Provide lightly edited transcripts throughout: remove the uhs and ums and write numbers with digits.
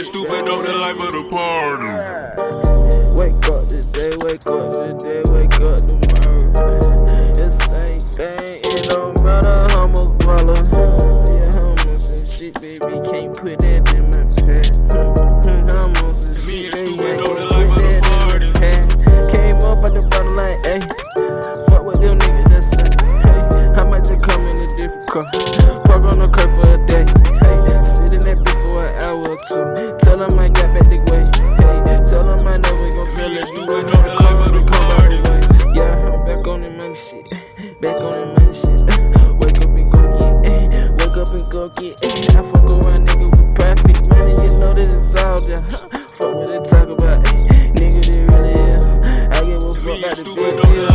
and stupid on the life of the party. Wake up today, wake up today, wake up tomorrow. It's the same thing, it don't matter how much dollar. Yeah, I'm on some shit, baby, can't put that in my past. I'm on some shit, baby, I can't put that in my past. Came up at the bottom line, ayy. Fuck with them niggas that say, hey, I might just come in a different car. Park on the curb for a day, hey. Sit in that bitch for an hour or two. Tell them I got back the way, hey. Tell them I never gon' tell that you ain't on the car to come out the way. Yeah, I'm back on the money shit, back on the money shit. Wake up and go get, wake up and go get. I fuck around nigga with profit, man, and you know that it's all there. Fuck what they talk about, nigga, they really is. I give a fuck about the big deal.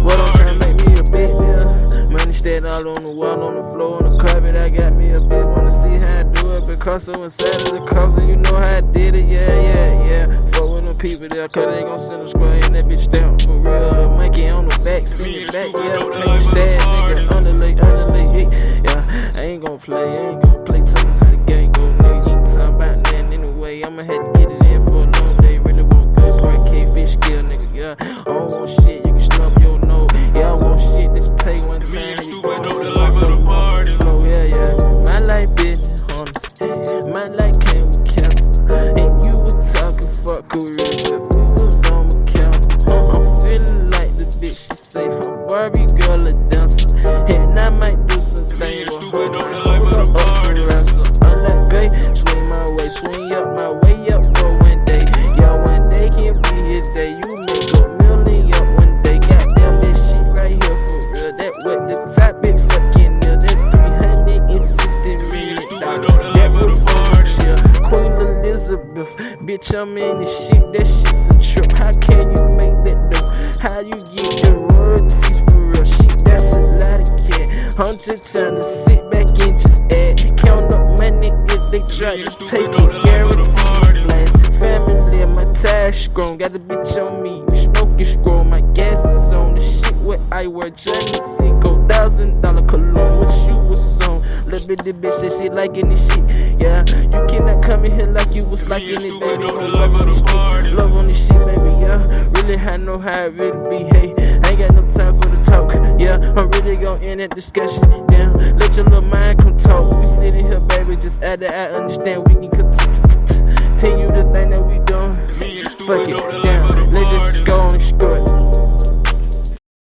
What I'm trying to make me a big deal. Money stayed all on the wall, on the floor, on the carpet. I got me a bitch, wanna see how I do it. Because so inside of the cost, and you know how I did it, yeah. Fuck with them people there, cause they gon' send a square in that bitch down for real. Monkey on the back, send it back, yeah. Can't stand, nigga, underlay, yeah. I ain't gon' play, tell me how the game go, nigga. You ain't talking about nothing anyway. I'ma have to get it in for a long day. Really want good parquet, fish skill, nigga, yeah. I don't want shit, you can snub your nose. Yeah, I want shit that you take one time. Me and stupid on the life of the party. Yeah. My life business, homie. My life came with cancer. And you were talking fuck career, but we was on the counter. I'm feeling like the bitch, she say her Barbie girl a dancer. And I might do some things with her. Up so I'm like, babe, swing my way, swing up my way up for one day. Yeah, one day can be his day. You make a million up one day. Goddamn, that shit right here for real. That what the top it fucking near. That $360 million. That was on the chill. Queen Elizabeth, bitch, I'm in this shit. That shit's a trip. How can you make that dough? How you get the royalties for real? Shit, that's a lot of cat. I'm just trying to sit back and just add. Count up money if they try to take it. Guaranteed blast. Family, my tires grown. Got the bitch on me. You smoking scroll. My gas is on. The shit what I wear. Johnny Cinco. $1,000 cologne. What you was on? Little bitty bitch that shit liking this shit. Yeah, you cannot come in here like you was liking it, baby. Love on this shit. Love on this shit, baby. Yeah, really I know how it really be. Hey, I ain't got no time for the talk. Yeah, I'm really gonna end that discussion. Yeah, let your little mind come talk. We sitting here, baby, just add that I understand. We can continue the thing that we doing. Fuck it, yeah. Let's just go